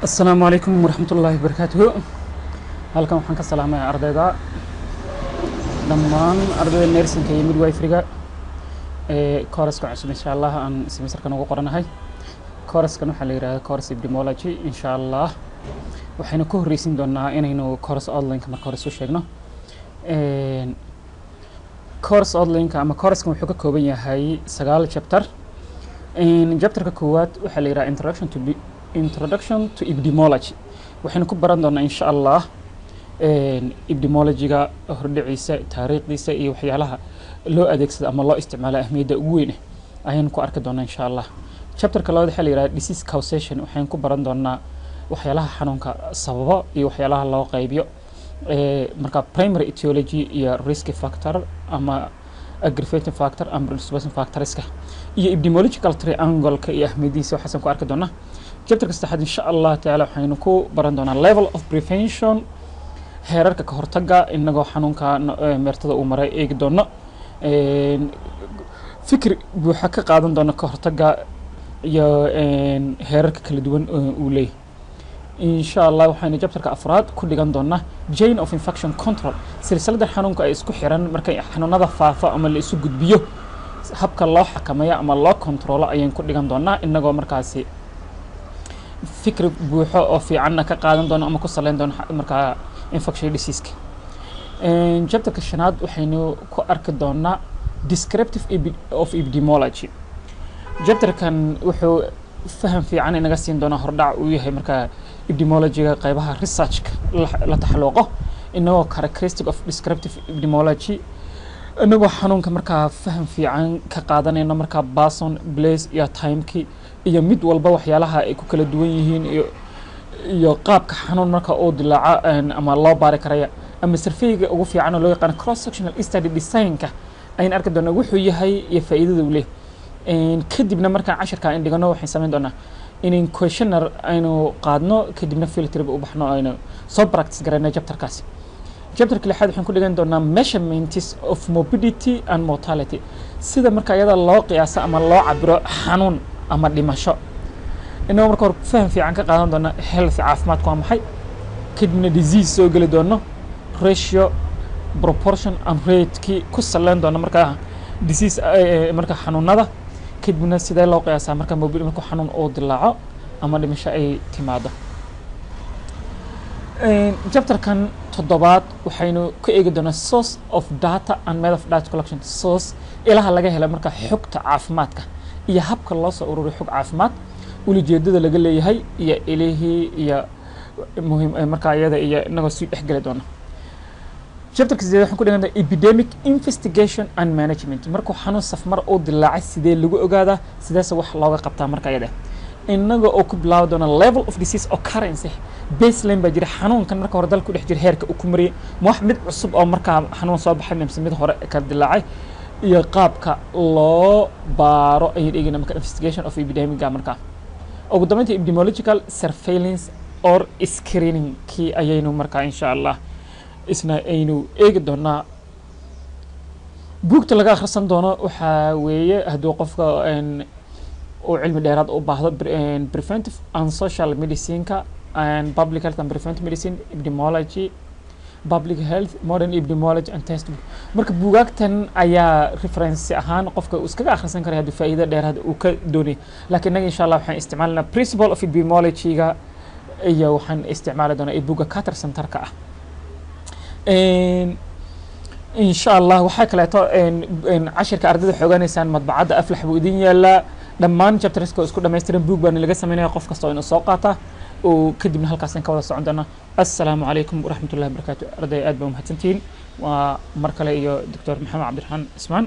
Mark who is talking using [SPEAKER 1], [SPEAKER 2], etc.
[SPEAKER 1] السلام عليكم ورحمة الله وبركاته. halkan waxaan ka salaamayaa ardayda dhammaan ardayda nursing iyo midwiferyga course-ka cusub insha Allah aan semesterkan ugu qoranahay. course-kan waxa la yiraahdaa course epidemiology insha Allah waxaynu ku horeysin doonaa inaynu course online-ka marka hore soo sheegno. course online-ka ama course-kan wuxuu ka kooban yahay 9 chapter. chapter-ka koowaad waxa la yiraahdaa introduction to epidemiology. waxaynu ku baran doonaa insha Allah epidemiology-ga hordhiciisa taariikhdiisa iyo waxyaalaha loo adeegsado ama loo isticmaalo ahmiyadda ugu weyn ayaan ku arki doonaa insha Allah. chapter-ka labaad waxa la yiraahdaa disease causation. waxaan ku baran doonaa waxyaalaha xanuunka sababa iyo waxyaalaha loo qaybiyo marka primary etiology iyo risk factor ama aggravating factor ama predisposing factorska iyo epidemiological triangle-ka iyo ahmiyadiisa waxaan ku arki doonaa. chapter-ka saddexaad insha Allah taala waxaynu ku baran doonaa level of prevention heerarka ka hortagga inagoo xanuunka meertada uu maray eegi doono fikir buuxa ka qaadan doona ka hortagga iyo heerarka kala duwan uu leeyahay. insha Allah waxaynu chapter-ka afraad ku dhigan doonaa chain of infection control silsilada xanuunka ay isku xiran markay xanuunada faafa ama la isu gudbiyo habka loo xakameeyo ama loo controlo ayaan ku dhigan doonaa inagoo markaasi fikir buuxo oo fiican ka qaadan doono ama ku saleyn doono marka infection disease-ka. chapter-ka shanaad waxaynu ku arki doonaa descriptive of epidemiology. chapter-kan wuxuu faham fiican inaga siin doona hordhac uu yahay marka epidemiology-ga qaybaha research-ka la taxalluqo inagoo characteristic of descriptive epidemiology inagoo xanuunka markaa faham fiican ka qaadanayno markaa person place iyo time-ki iyo mid walba waxyaalaha ay ku kala duwan yihiin iyo qaabka xanuun marka uu dilaaco ama loo baari karaya ama survey-ga ugu fiican oo loo yaqaan cross sectional study design-ka ayaan arki doonaa wuxuu yahay iyo faa'iidada uu leeyahay. kadibna markaan casharka aan dhigano waxaan samayn doonaa inaan questionnaire aynu qaadno kadibna field trip u baxno aynu soo practice garayno chapter-kaasi. chapter-ka lixaad waxaan ku dhigan doonaa measurements of morbidity and mortality sida marka iyada loo qiyaaso ama loo cabiro xanuun ama dhimasho inagoo marka hore faham fiican ka qaadan doona health caafimaadku waa maxay kadibna disease soo geli doono ratio proportion and rate-kii ku saleyn doona marka disease marka xanuunada kadibna sidee loo qiyaasaa marka morbidity marka xanuun uu dilaaco ama dhimasho ay timaado. chapter-kan toddobaad waxaynu ka eegi doonaa source of data and method of data collection. source ilaha laga helo marka xogta caafimaadka iyo habka loo soo ururiyo xog caafimaad ujeedada laga leeyahay iyo ilaahi iyo muhiim marka ayada iyo inagoo sii dhexgali doona. chapter-ka sideed waxaan ku dhiganaa epidemic investigation and management. markuu xanuun safmar uu dilaacay sidee lagu ogaadaa sideese wax looga qabtaa marka ayada inaga oo ku bilaabi doona level of disease occurrence baseline baa jira xanuunkan marka hore dalku dhex jira heerka uu ku mariyay ma wax mid cusub oo marka xanuun soo baxay mise mid hore ka dilaacay iyo qaabka loo baaro ay dhigana marka investigation of epidemic marka ugu dambeyntii epidemiological surveillance or screening kii ayaynu marka insha Allah isna aynu eegi doonaa. buugta laga akhrisan doono waxa weeye haddii qofka oo cilmi dheeraad u baahdo preventive and social medicine-ka and public health and preventive medicine epidemiology public health modern epidemiology and test marka buugaagtan ayaa reference ahaan qofka uu iskaga akhrisan karay haddii faa'iido dheeraad uu ka doonay laakiin inaga insha Allah waxaan isticmaalnaa principle of epidemiology-ga iyo waxaan isticmaali doonaa buugga Carter Center-ka ah. insha Allah waxa kaleeto cashirka ardayda xoogaanaysaan madbacadda aflax buu idin yaalaa dhammaan chapterska isku dhameystiran buug baan laga sameynaya qof kasta oo inuu soo qaata oo kadibna halkaas ka wada socon doona. assalaamu calaykum waraxmatullaahi wabarakaatuh. arday aad baa mahadsantihiin waa mar kale iyo Dr. Maxamed Cabdiraxmaan Ismaan.